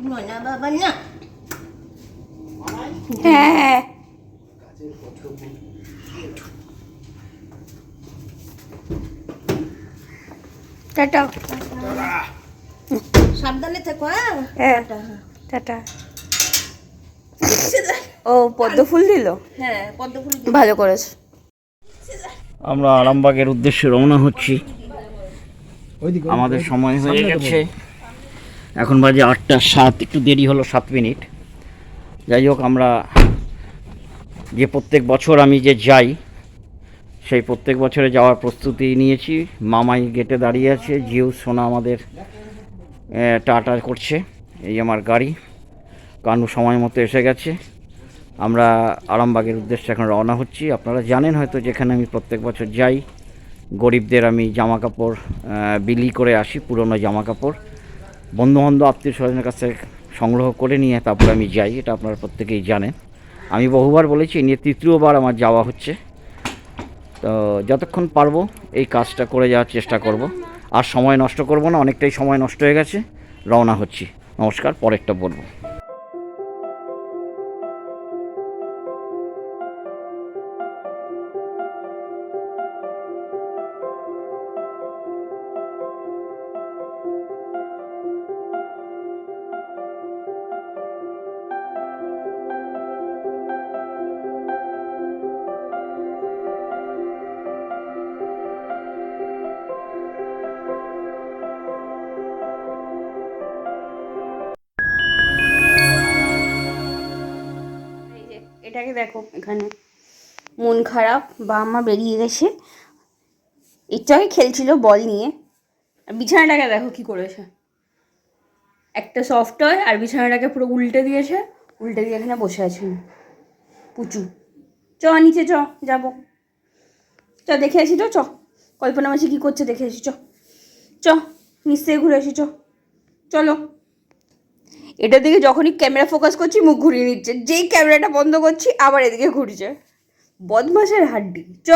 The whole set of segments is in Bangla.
মনা বাবা না। হ্যাঁ টাটা। সাবধানে থেকো। হ্যাঁ টাটা। ও পদ্ম ফুল দিল, হ্যাঁ পদ্ম ফুল ভালো করেছে। আমরা আরামবাগের উদ্দেশ্যে রওনা হচ্ছি। আমাদের সময় হয়ে গেছে, এখন বাজে 8:07, একটু দেরি হলো 7 মিনিট। যাই হোক, আমরা যে প্রত্যেক বছর আমি যে যাই, সেই প্রত্যেক বছরে যাওয়ার প্রস্তুতি নিয়েছি। মামাই গেটে দাঁড়িয়ে আছে, জিউ সোনা আমাদের টাটা করছে। এই আমার গাড়ি, কানু সময় মতো এসে গেছে। আমরা আরামবাগের উদ্দেশ্যে এখন রওনা হচ্ছি। আপনারা জানেন হয়তো, যেখানে আমি প্রত্যেক বছর যাই, গরিবদের আমি জামা কাপড় বিলি করে আসি, পুরনো জামা কাপড় বন্ধুবান্ধব আত্মীয় স্বজনের কাছে সংগ্রহ করে নিয়ে তারপর আমি যাই। এটা আপনারা প্রত্যেকেই জানেন। আমি বহুবার বলেছি, নিয়ে তৃতীয়বার আমার যাওয়া হচ্ছে। তো যতক্ষণ পারবো এই কাজটা করে যাওয়ার চেষ্টা করব। আর সময় নষ্ট করব না, অনেকটাই সময় নষ্ট হয়ে গেছে। রওনা হচ্ছি। নমস্কার, পরেরটা বলবো। এই যে এটাকে দেখো, এখানে মন খারাপ, বাবা মা বেরিয়ে গেছে। একটু আগে খেলছিল বল নিয়ে। আর বিছানাটাকে দেখো কি করেছে, একটা সফট টয় আর বিছানাটাকে পুরো উল্টে দিয়েছে। উল্টে দিয়ে এখানে বসে আছে পুচু। চ নিচে চ, যাবো চ, দেখে আসি তো, চ কল্পনা মাসি কী করছে দেখে আসি, চ চ নিচ থেকে ঘুরে আসি, চ চলো। এটা দিকে যখনই ক্যামেরা ফোকাস করছি মুখ ঘুরিয়ে নিচ্ছে, যেই ক্যামেরাটা বন্ধ করছি আবার এদিকে ঘুরছে। বদমাসের হাড্ডি, চ।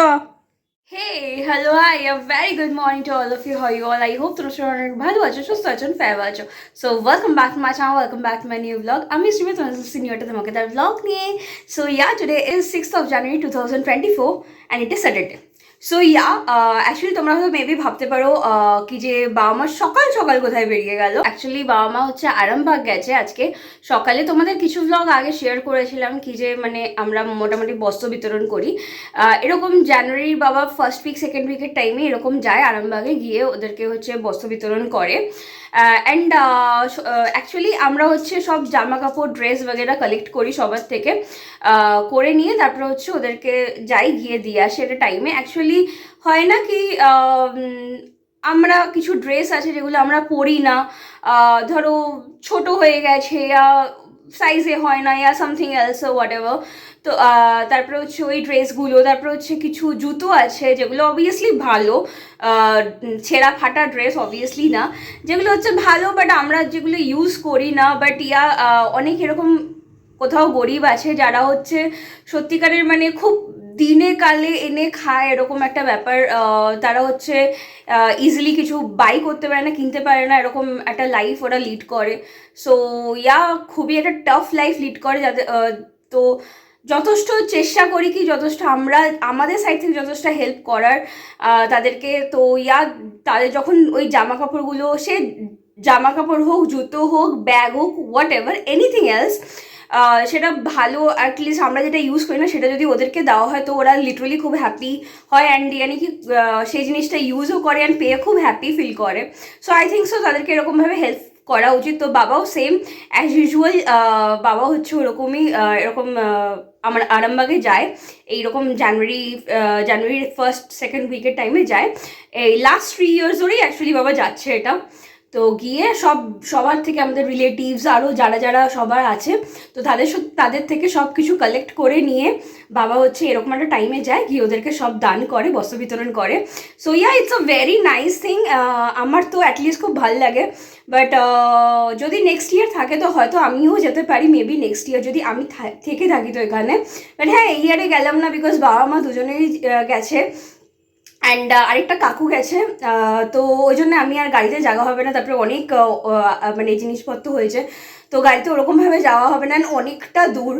Hey, hello, hi, a very good morning to all of you. How are you all? I hope তোমরা সবাই অনেক ভালো আছো, সুস্থ আছো, ফেয়ার আছো। So welcome back to my channel, welcome back to my new blog. আমি শ্রীমী, তোমাদের সিনিয়রটা তোমাকে তার ব্লগ নিয়ে। So yeah, today is 6th of January 2024 and it is Saturday. So yeah, actually তোমরা হয়তো মেবি ভাবতে পারো কি যে বাবা মা সকাল সকাল কোথায় বেরিয়ে গেল। অ্যাকচুয়ালি বাবা মা হচ্ছে আরামবাগ গেছে আজকে সকালে। তোমাদের কিছু ব্লগ আগে শেয়ার করেছিলাম কি যে মানে আমরা মোটামুটি বস্ত্র বিতরণ করি। এরকম জানুয়ারির বাবা ফার্স্ট উইক সেকেন্ড উইকের টাইমে এরকম যায় আরামবাগে, গিয়ে ওদেরকে হচ্ছে বস্ত্র বিতরণ করে। অ্যান্ড অ্যাকচুয়ালি আমরা হচ্ছে সব জামা কাপড় ড্রেস বগেরা কালেক্ট করি সবার থেকে, করে নিয়ে তারপরে হচ্ছে ওদেরকে যাই, গিয়ে দিয়ে আসে। এটা টাইমে অ্যাকচুয়ালি হয় না কি, আমরা কিছু ড্রেস আছে যেগুলো আমরা পরি না, ধরো ছোট হয়ে গেছে ইয়া সাইজে হয় না ইয়া সামথিং এলস হোয়াট এভার। তো তারপরে হচ্ছে ওই ড্রেসগুলো, তারপরে হচ্ছে কিছু জুতো আছে যেগুলো অবভিয়াসলি ভালো, ছেঁড়া ফাটা ড্রেস অবভিয়াসলি না, যেগুলো হচ্ছে ভালো বাট আমরা যেগুলো ইউজ করি না। বাট ইয়া অনেক এরকম কোথাও গরিব আছে যারা হচ্ছে সত্যিকারের মানে খুব দিনে কালে এনে খায়, এরকম একটা ব্যাপার। তারা হচ্ছে ইজিলি কিছু বাই করতে পারে না, কিনতে পারে না, এরকম একটা লাইফ ওরা লিড করে। সো ইয়া, খুবই একটা টাফ লাইফ লিড করে যাদের। তো যথেষ্ট চেষ্টা করি কি যথেষ্ট আমরা আমাদের সাইড থেকে যথেষ্ট হেল্প করার তাদেরকে। তো ইয়া, তাদের যখন ওই জামা কাপড়গুলো, সে জামা কাপড় হোক, জুতো হোক, ব্যাগ হোক, হোয়াট এভার এনিথিং এলস, সেটা ভালো অ্যাটলিস্ট আমরা যেটা ইউজ করি না সেটা যদি ওদেরকে দেওয়া হয় তো ওরা লিটারালি খুব হ্যাপি হয়। অ্যান্ড ইয়ানি কি সেই জিনিসটা ইউজও করে অ্যান্ড পেয়ে খুব হ্যাপি ফিল করে। সো আই থিঙ্ক সো তাদেরকে এরকমভাবে হেল্প করা উচিত। তো বাবাও সেম অ্যাজ ইউজুয়াল, বাবা হচ্ছে ওরকমই, এরকম আমার আরামবাগে যায় এইরকম জানুয়ারির ফার্স্ট সেকেন্ড উইকের টাইমে যায়। এই লাস্ট 3 years ধরেই অ্যাকচুয়ালি বাবা যাচ্ছে এটা। তো গিয়ে সবার থেকে আমাদের রিলেটিভস আরও যারা যারা সবার আছে, তো তাদের থেকে সব কিছু কালেক্ট করে নিয়ে বাবা হচ্ছে এরকম একটা টাইমে যায়, গিয়ে ওদেরকে সব দান করে, বস্ত্র বিতরণ করে। So yeah, it's a very nice thing. আমার তো অ্যাটলিস্ট খুব ভালো লাগে। বাট যদি নেক্সট ইয়ার থাকে তো হয়তো আমিও যেতে পারি, মেবি নেক্সট ইয়ার যদি আমি থেকে থাকি তো এখানে। বাট হ্যাঁ, এই ইয়ারে গেলাম না বিকজ বাবা মা দুজনেই গেছে। অ্যান্ড আরেকটা কাকু গেছে, তো ওই জন্য আমি আর গাড়িতে যাওয়া হবে না। তারপরে অনেক মানে জিনিসপত্র হয়েছে, তো গাড়িতে ওরকমভাবে যাওয়া হবে না, অনেকটা দূর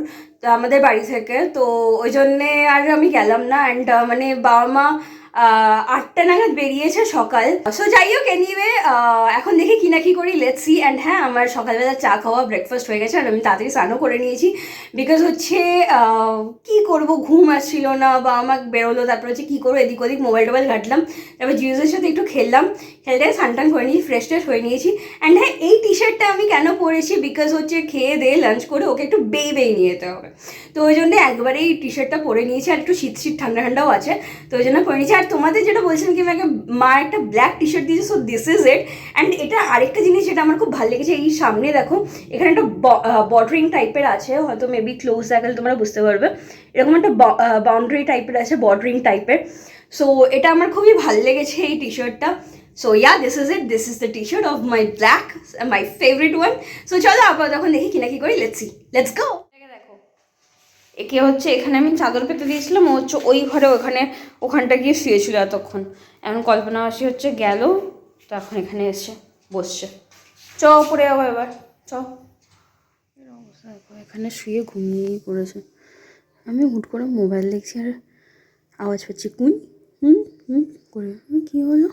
আমাদের বাড়ি থেকে, তো ওই জন্যে আর আমি গেলাম না। অ্যান্ড মানে বাবা মা 8টা নাগাদ বেরিয়েছে সকাল। সো যাই হোক, এনিওয়ে এখন দেখি কি না কি করি, লেটস সি। অ্যান্ড হ্যাঁ, আমার সকালবেলা চা খাওয়া ব্রেকফাস্ট হয়ে গেছে, আর আমি তাড়াতাড়ি স্নানও করে নিয়েছি, বিকজ হচ্ছে কি করব, ঘুম আসছিল না, বা আমার বেরোলো, তারপর হচ্ছে কী করবো, এদিক ওদিক মোবাইল টোবাইল ঘাটলাম, তারপর জিউসের সাথে একটু খেললাম, খেলতে স্নান করে নিয়েছি, ফ্রেশ ট্রেশ হয়ে নিয়েছি। অ্যান্ড হ্যাঁ, এই টি শার্টটা আমি কেন পরেছি, বিকজ হচ্ছে খেয়ে দিয়ে লাঞ্চ করে ওকে একটু বেয়ে নিয়ে যেতে হবে, তো ওই জন্য একবারে এই টি শার্টটা পরে নিয়েছি, আর একটু শীত শীত ঠান্ডা ঠান্ডাও আছে, তো ওই জন্য পরে নিয়েছি। আর তোমাদের যেটা বলছিলাম কি আমাকে মা একটা ব্ল্যাক টি শার্ট দিয়েছে, so this is it. And এটা আরেকটা জিনিস যেটা আমার খুব ভালো লেগেছে, এই সামনে দেখো এখানে একটা বর্ডারিং টাইপের আছে, হয়তো মেবি ক্লোজ দেখালে তোমরা বুঝতে পারবে, এরকম একটা বাউন্ডারি টাইপের আছে, বর্ডারিং টাইপের। সো এটা আমার খুবই ভালো লেগেছে এই টি শার্টটা। So yeah, this is it, this is the T shirt of my black, my favourite one. So চলো আবার তখন দেখি কি না কি করি, লেটস সি, লেটস গো। দেখো, একে হচ্ছে এখানে আমি চাদর পেতে দিয়েছিলাম, ও হচ্ছে ওই ঘরে ওখানটা গিয়ে শুয়েছিল এতক্ষণ। এখন কল্পনা মাসি হচ্ছে গেল, তো এখন এখানে এসছে বসছে। চ পড়ে যাবো এবার, চ। এর অবস্থা দেখো, এখানে শুয়ে ঘুমিয়েই পড়েছে। আমি হুট করে মোবাইল দেখছি আর আওয়াজ পাচ্ছি কুই হুম হুম করে, কী হলো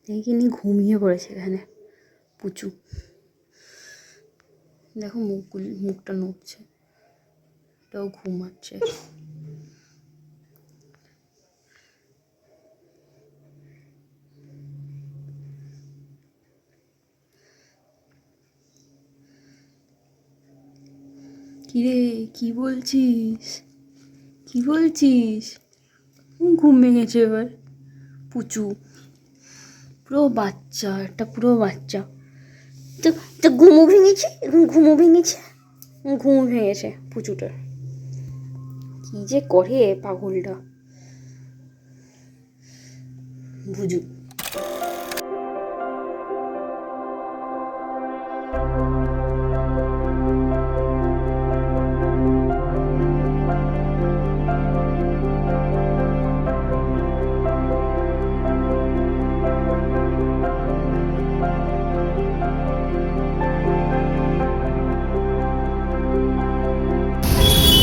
দেখি নি, ঘুমিয়ে পড়েছে এখানে পুচু। দেখো মুখটা নড়ছে, এটাও ঘুমাচ্ছে। কিরে, কি বলছিস, কি বলছিস? ঘুম ভেঙেছে এবার পুচু, পুরো বাচ্চা, একটা পুরো বাচ্চা। তো তো ঘুমো ভেঙেছে, এখন ঘুমো ভেঙেছে, ঘুমো ভেঙেছে পুচুটার। কি যে করে পাগলটা, বুঝু।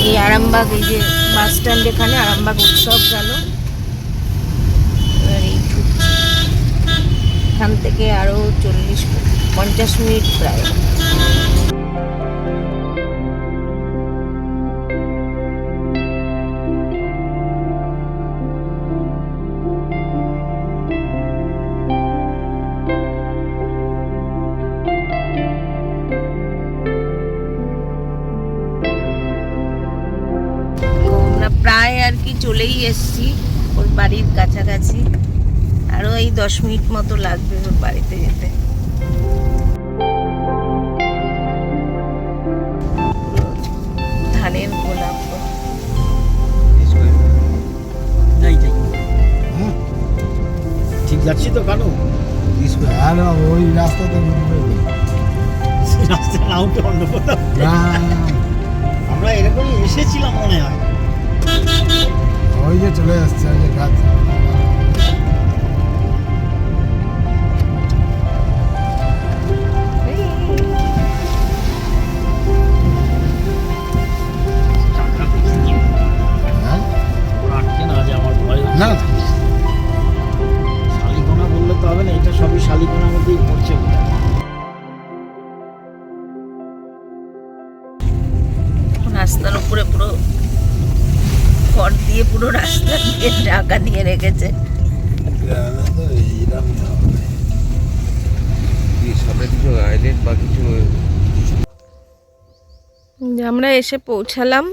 এই আরামবাগ, এই যে বাস স্ট্যান্ড, এখানে আরামবাগ উৎসব গেল, এবার এই ঢুকছি, এখান থেকে আরও 40-50 মিনিট প্রায়। প্রায় আর কি চলেই এসছি ওর বাড়ির কাছাকাছি, আরও এই 10 মিনিট মতো লাগবে ওর বাড়িতে যেতে। ধানের গোলাপ, ঠিক যাচ্ছি তো কেন ওই রাস্তাতে রাস্তা না উঠে অন্য কোথাও আমরা এরকমই এসেছিলাম মনে হয়। ওই যে চলে আসছে ওই যে গাছ। না শালিকোনা বললে তো হবে না, এটা সবই শালিকোনার মধ্যেই পড়ছে। রাস্তার উপরে পুরো খড় দিয়ে পুরো রাস্তা দিয়ে ঢাকা দিয়ে রেখেছে। আমরা এসে পৌঁছালাম,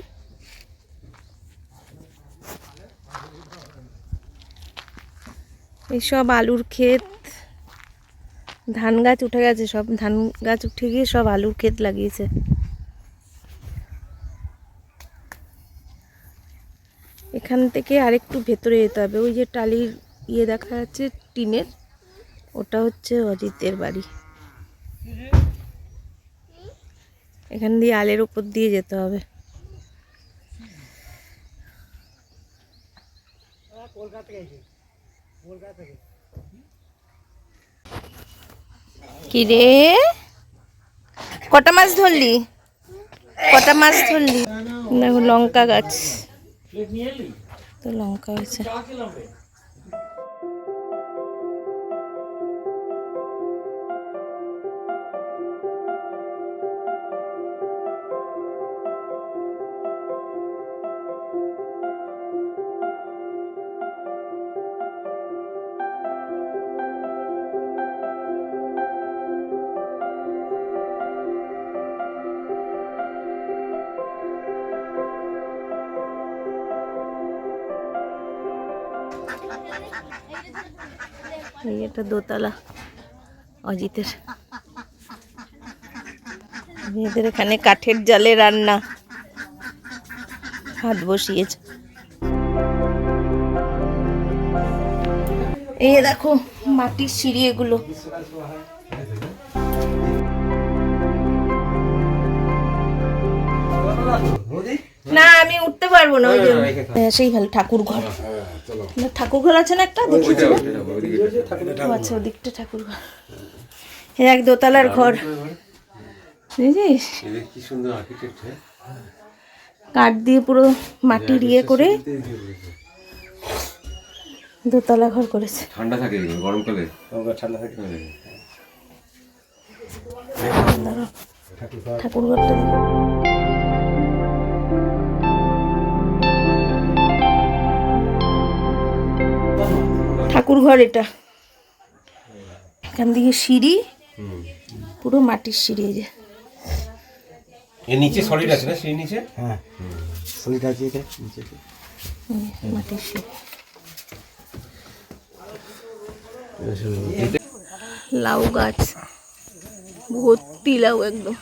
এইসব আলুর ক্ষেত, ধান গাছ উঠে গেছে, সব ধান গাছ উঠে গিয়ে সব আলুর ক্ষেত লাগিয়েছে। এখান থেকে আরেকটু ভেতরে যেতে হবে, ওই যে টালির ইয়ে দেখা যাচ্ছে টিনের, ওটা হচ্ছে অজিতের বাড়ি। এখান দিয়ে আলের উপর দিয়ে যেতে হবে। কি রে, কটা মাছ ধরলি? দেখো লঙ্কা গাছ, তো লঙ্কা হয়েছে। এই এটা দোতলা অজিতের। মেয়েদের এখানে কাঠের জালে রান্না, হাত বসিয়েছে। এই দেখো মাটির সিঁড়ি এগুলো। না আমি উঠতে পারবো না, ওই জন্য সেই ভালো ঠাকুর ঘর। ঠাকুর ঘর আছে না একটা, দেখিয়েছিল। আচ্ছা ওদিকটা ঠাকুর ঘর। এক দোতলার ঘর, বুঝেছিস? কাঠ দিয়ে পুরো মাটির ইয়ে করে দোতলা ঘর করেছে। ঠান্ডা থাকে গরমকালে, ঠান্ডা থাকে। ঠাকুর ঘরটা দেখো। ঠাকুর ঘর এটা। এখান থেকে সিঁড়ি, পুরো মাটির সিঁড়ি। এই যে এর নিচে সলিড আছে না, সেই নিচে? হ্যাঁ সলিড আছে এটা নিচে, মাটির সিঁড়ি। লাউ গাছ ভর্তি লাউ একদম।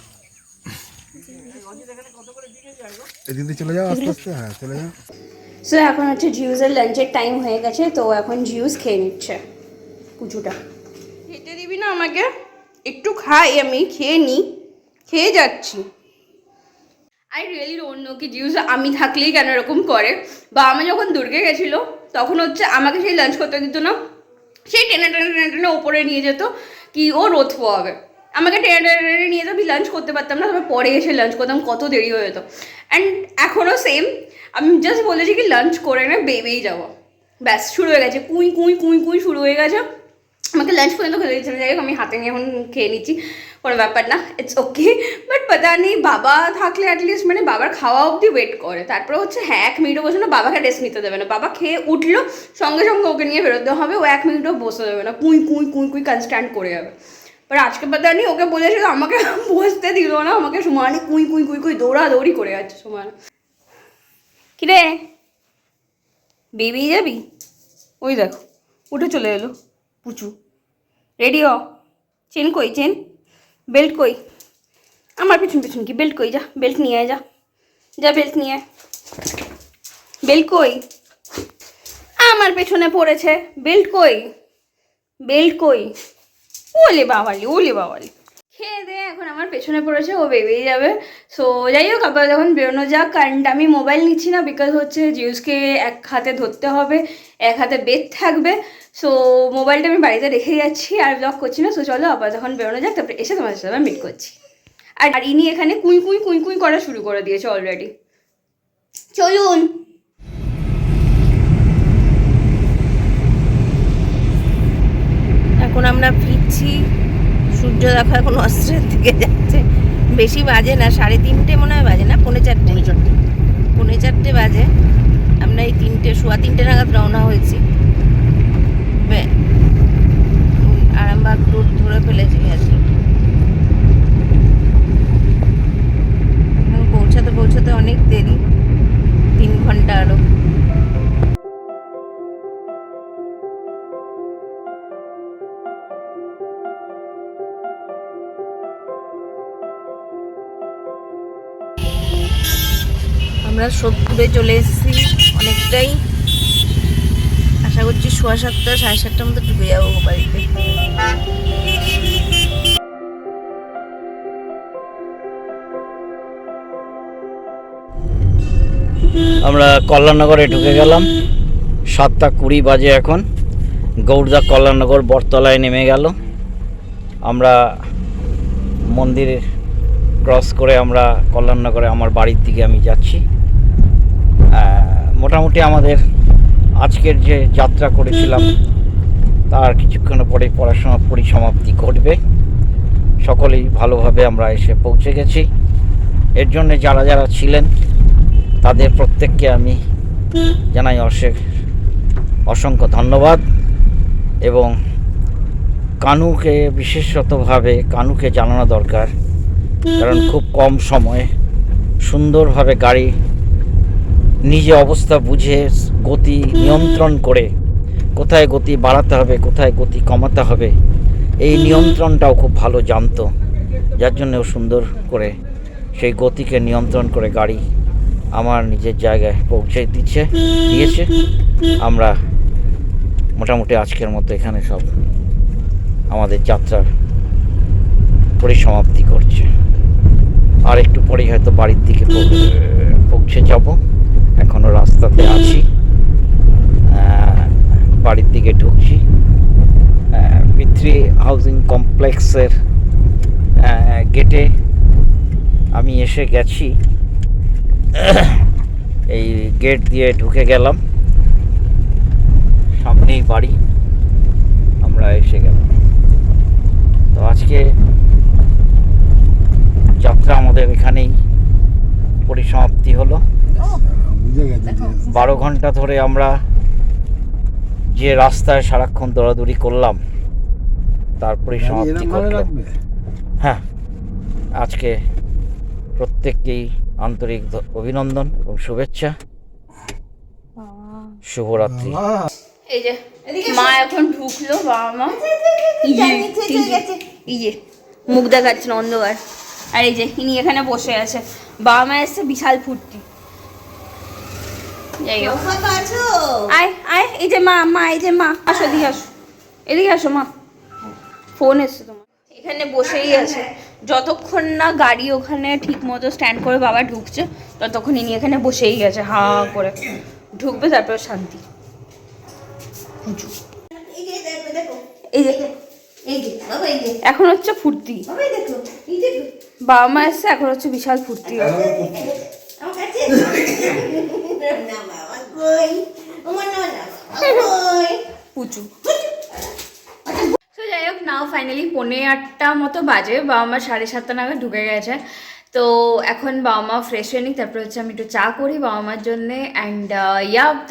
এদিক দিয়ে চলে যাও আস্তে আস্তে। হ্যাঁ চলে যাও। সো এখন হচ্ছে জিউসের লাঞ্চের টাইম হয়ে গেছে, তো এখন জিউস খেয়ে নিচ্ছে পুচুটা। খেতে দিবি না আমাকে? একটু খাই, আমি খেয়ে নিই, খেয়ে যাচ্ছি। আই রিয়েলি ডোন্ট নো কি জিউস আমি থাকলেই কেন এরকম করে। বা আমি যখন দুর্গে গেছিলো তখন হচ্ছে আমাকে সেই লাঞ্চ করতে দিত না, সেই টেনে টেনে টেনে টেনে ওপরে নিয়ে যেত কি ও রোদ পোয়াবে। আমাকে টেনে টেনে টেনে নিয়ে যেত, আমি লাঞ্চ করতে পারতাম না, তবে পরে এসে লাঞ্চ করতাম, কত দেরি হয়ে যেত। অ্যান্ড এখনও সেম, আমি জাস্ট বলেছি কি লাঞ্চ করে না বেবেই যাবো, ব্যাস শুরু হয়ে গেছে, কুই কুই কুই কুই শুরু হয়ে গেছে। আমাকে লাঞ্চ পর্যন্ত খেতে দিচ্ছে না, যাই হোক আমি হাতে নিয়ে এখন খেয়ে নিচ্ছি, কোনো ব্যাপার না, ইটস ওকে। বাট পাতা নেই বাবা থাকলে অ্যাটলিস্ট মানে বাবার খাওয়া অবধি ওয়েট করে, তারপরে হচ্ছে হ্যাঁ 1 মিনিটও বসে না, বাবাকে রেস্ট নিতে দেবে না। বাবা খেয়ে উঠলো সঙ্গে সঙ্গে ওকে নিয়ে বেরোতে হবে, ও 1 মিনিটও বসতে দেবে না, কুই কুই কুই কুই কনস্ট্যান্ট করে যাবে। বাট আজকে পাতা নেই, ওকে বলেছিল আমাকে বসতে দিল না, আমাকে সমানে কুই কুই কুই কুই দৌড়াদৌড়ি করে যাচ্ছে সমান। কিরে বেবি যাবি? ওই দেখো উঠে চলে এলো পুচু। রেডি হ, চেন কই, চেন বেল্ট কই? আমার পিছন পিছন কি বেল্ট কই? যা বেল্ট নিয়ে আয়, যা যা বেল্ট নিয়ে আয়। বেল্ট কই? আমার পেছনে পড়েছে, বেল্ট কই? বেল্ট কই? ওলে বাবালি, ওলে বাবালি। খেয়ে দে এখন আমার পেছনে পড়েছে, ও বেরিয়ে যাবে। সো যাই হোক আবার যখন বেরোনো যাক, কারণ আমি মোবাইল নিচ্ছি না, বিকজ হচ্ছে জিউসকে এক হাতে ধরতে হবে, এক হাতে বেড থাকবে। সো মোবাইলটা আমি বাড়িতে রেখে যাচ্ছি, আর ব্লগ করছি না। সো চলো আবার যখন বেরোনো যাক তারপরে এসে তোমাদের সাথে মিট করছি। আর ইনি এখানে কুই কুই কুই কুই করা শুরু করে দিয়েছে অলরেডি। চলুন। এখন আমরা ফিরছি, সূর্য দেখো এখন অস্ত্রের দিকে যাচ্ছে। বেশি বাজে না, 3:30 মনে হয় বাজে না, 3:45 বাজে। আমরা এই 3:15 নাগাদ রওনা হয়েছি। আরামবাগ রোড ধরে ফেলেছি আর কি। এখন পৌঁছাতে অনেক দেরি, 3 ঘন্টা আরো। আমরা সোদপুরে চলে এসেছি অনেকটাই, আশা করছি 7:15 7:30 মতো ঢুকে যাবো বাড়িতে। আমরা কল্যাণনগরে ঢুকে গেলাম, 7:20 বাজে এখন। গৌড়দা কল্যাণনগর বটতলায় নেমে গেল। আমরা মন্দির ক্রস করে আমরা কল্যাণনগরে আমার বাড়ির দিকে আমি যাচ্ছি। মোটামুটি আমাদের আজকের যে যাত্রা করেছিলাম তার কিছুক্ষণ পরে পড়াশোনা পরিসমাপ্তি ঘটবে। সকলেই ভালোভাবে আমরা এসে পৌঁছে গেছি। এর জন্য যারা যারা ছিলেন তাদের প্রত্যেককে আমি জানাই অসংখ্য ধন্যবাদ। এবং কানুকে বিশেষতভাবে কানুকে জানানো দরকার, কারণ খুব কম সময়ে সুন্দরভাবে গাড়ি নিজে অবস্থা বুঝে গতি নিয়ন্ত্রণ করে কোথায় গতি বাড়াতে হবে কোথায় গতি কমাতে হবে এই নিয়ন্ত্রণটাও খুব ভালো জানতো, যার জন্যও সুন্দর করে সেই গতিকে নিয়ন্ত্রণ করে গাড়ি আমার নিজের জায়গায় পৌঁছে দিয়েছে। আমরা মোটামুটি আজকের মতো এখানে সব আমাদের যাত্রার পরিসমাপ্তি করছে। আর একটু পরেই হয়তো বাড়ির দিকে পৌঁছে যাব। এখনও রাস্তাতে আছি, বাড়ির দিকে ঢুকছি। পিতৃ হাউজিং কমপ্লেক্সের গেটে আমি এসে গেছি। এই গেট দিয়ে ঢুকে গেলাম, সামনেই বাড়ি, আমরা এসে গেলাম। তো আজকে যাত্রা আমাদের এখানেই পরিসমাপ্তি হলো। 12 ঘন্টা ধরে আমরা যে রাস্তায় সারাক্ষণ দৌড়াদৌড়ি করলাম তার পরিসমাপ্তি ঘটল। হ্যাঁ, আজকে প্রত্যেককেই আন্তরিক অভিনন্দন এবং শুভেচ্ছা। শুভরাত্রি। এই যে মা এখন ঢুকলো, বাবা মা এই যে মুখ দেখাচ্ছেন অন্ধকার, আর এই যে ইনি এখানে বসে আছে। বাবা মা এসছে, বিশাল ফুর্তি। যাই হোক, আয় আয়, এই যে মা এই যে মা, আসো এদিকে আসো মা। ফোন এসছে তোমার, এখানে বসেই আছে। যতক্ষণ না গাড়ি ওখানে ঠিক মতো স্ট্যান্ড করে বাবা ঢুকছে ততক্ষণ ইনি এখানে বসেই আছে, হা করে। ঢুকবে তারপর শান্তি। এখন হচ্ছে ফুর্তি, বাবা মা এসছে, এখন হচ্ছে বিশাল ফুর্তি। পুচু। তো যাই হোক, নাও ফাইনালি 7:45 মতো বাজে, বাবা মা 7:30 নাগাদ ঢুকে গেছে। তো এখন বাবা মা ফ্রেশ হয়ে নিই, তারপরে হচ্ছে আমি একটু চা করি বাবা মার জন্যে। অ্যান্ড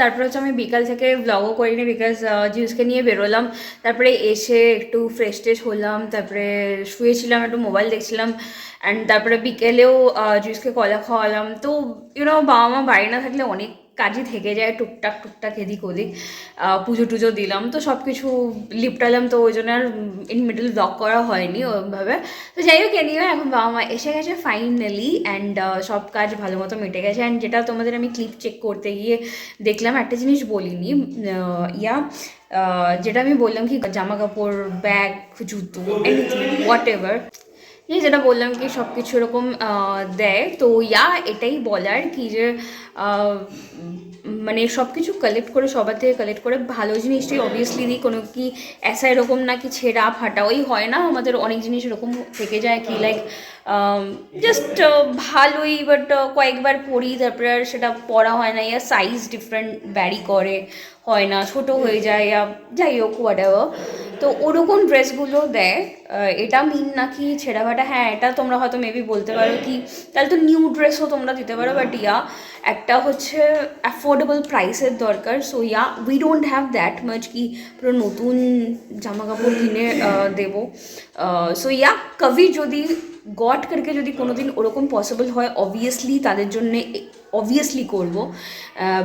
তারপরে হচ্ছে আমি বিকাল থেকে ব্লগও করিনি, বিকজ জিউসকে নিয়ে বেরোলাম। তারপরে এসে একটু ফ্রেশ ট্রেশ হলাম, তারপরে শুয়েছিলাম, একটু মোবাইল দেখছিলাম। অ্যান্ড তারপরে বিকেলেও জিউসকে কলা খাওয়ালাম। তো বাবা মা বাড়ি না থাকলে অনেক কাজই থেকে যায়, টুকটাক এদিক ওদিক। পুজো টুজো দিলাম, তো সব কিছু লিপটালাম, তো ওই জন্য আর ইন মিডল ব্লগ করা হয়নি ওইভাবে। তো যাই হোক, এনিওয়ে এখন বাবা মা এসে গেছে ফাইনালি। অ্যান্ড সব কাজ ভালো মতো মিটে গেছে। অ্যান্ড যেটা তোমাদের আমি ক্লিপ চেক করতে গিয়ে দেখলাম, একটা জিনিস বলিনি, যেটা আমি বললাম কি জামা কাপড়, ব্যাগ, জুতো, এনিথিং হোয়াট এভার, যেটা বললাম কি সব কিছু এরকম দেয়। তো এটাই বলার কি যে মানে সব কিছু কালেক্ট করে, সবার থেকে কালেক্ট করে ভালো জিনিসটাই অবভিয়াসলি দিই। কোনো কি এসা এরকম না কি ছেঁড়া ফাটা ওই হয় না, আমাদের অনেক জিনিস এরকম থেকে যায় কি লাইক জাস্ট ভালোই, বাট কয়েকবার পরি তারপরে আর সেটা পরা হয় না, সাইজ ডিফারেন্ট ভ্যারি করে, হয় না, ছোট হয়ে যায়, যাই হোক হোয়াটএভার। তো ওরকম ড্রেসগুলো দেয়। এটা মিন নাকি ছেঁড়া ফাটা, হ্যাঁ এটা তোমরা হয়তো মেবি বলতে পারো কি তাহলে তো নিউ ড্রেসও তোমরা দিতে পারো, বাট একটা হচ্ছে অ্যাফোর্ডেবল প্রাইসের দরকার। So we don't have that much কি পুরো নতুন জামা কাপড় কিনে দেবো। সো কবি যদি গড করকে যদি কোনোদিন ওরকম পসিবল হয় অবভিয়াসলি তাদের জন্যে অবভিয়াসলি করবো।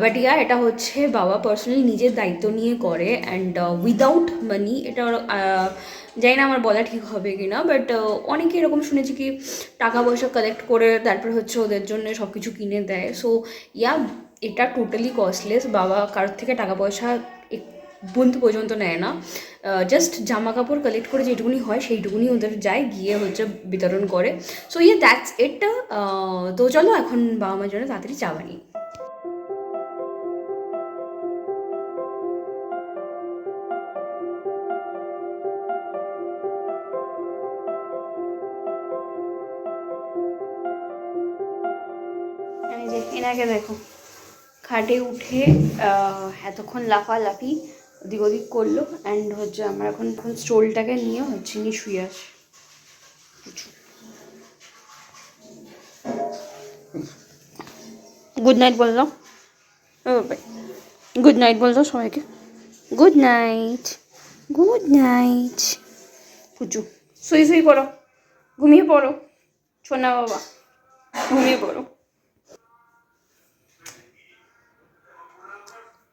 বাট এটা হচ্ছে বাবা পার্সোনালি নিজের দায়িত্ব নিয়ে করে, অ্যান্ড উইদাউট মানি। এটা জানি না আমার বলা ঠিক হবে কি না, বাট অনেকে এরকম শুনেছি কি টাকা পয়সা কালেক্ট করে তারপর হচ্ছে ওদের জন্য সব কিছু কিনে দেয়। সো এটা টোটালি কস্টলেস। বাবা কারোর থেকে টাকা পয়সা বন্ধু পর্যন্ত নেয় না, জাস্ট জামা কাপড় কালেক্ট করে যেটুকুনি হয় সেইটুকুনি ওদের যায়, গিয়ে হচ্ছে বিতরণ করে। So that's it. তো চলো এখন বাবা মার জন্য তাড়াতাড়ি চা বানিয়ে। এনাকে দেখো খাটে উঠে এতক্ষণ লাফালাফি ওদিক ওদিক করলো অ্যান্ড হচ্ছে আমার এখন স্টোলটাকে নিয়ে হচ্ছে নি শুয়ে আসে। গুড নাইট বললাম, গুড নাইট বললো সবাইকে, গুড নাইট, গুড নাইট। পুচু শুই শুই করো, ঘুমিয়ে পড়ো সোনা বাবা, ঘুমিয়ে পড়ো।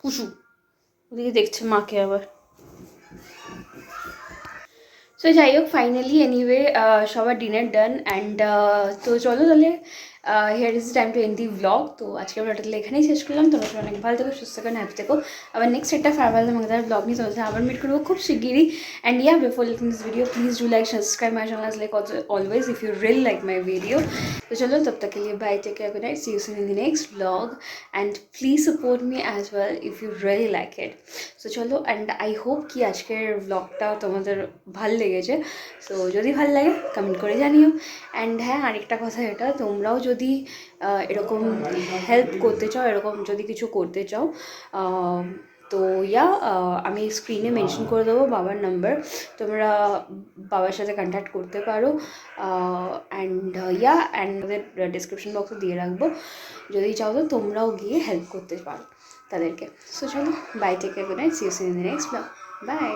পুচু ওদিকে দেখছে মাকে আবার। সো যাই হোক ফাইনালি এনিওয়ে সবার ডিনার ডান অ্যান্ড তো চলো তাহলে here is time to end the blog. তো আজকে আমরা তাহলে এখানেই শেষ করলাম। তোমরা সবাই অনেক ভালো থেকো, সুস্থ থাকো, হ্যাপি থেকো। আবার নেক্সট একটা ফারওয়েল আমাদের ব্লগ নিয়ে তোমাদের আবার মিট করবো খুব শিগগিরই। And yeah before leaving this video please do like subscribe my channel like always if you really like my video. तो चलो तब तक के लिए bye, take care, good night, see you soon in the next vlog and please support me as well if you really like it. So चलो एंड आई होप कि আজকের ব্লগটা তোমাদের ভাল লেগেছে। সো যদি ভাল লাগে কমেন্ট করে জানিও। অ্যান্ড হ্যাঁ আরেকটা কথা, এটা তোমরাও যদি এরকম হেল্প করতে চাও, এরকম যদি কিছু করতে চাও তো আমি স্ক্রিনে মেনশন করে দেবো বাবার নাম্বার, তোমরা বাবার সাথে কন্ট্যাক্ট করতে পারো। অ্যান্ড ওদের ডিসক্রিপশন বক্সে দিয়ে রাখবো, যদি চাও তো তোমরাও গিয়ে হেল্প করতে পারো তাদেরকে। সো চলো bye, take care, good night, see you soon in the next blog, by.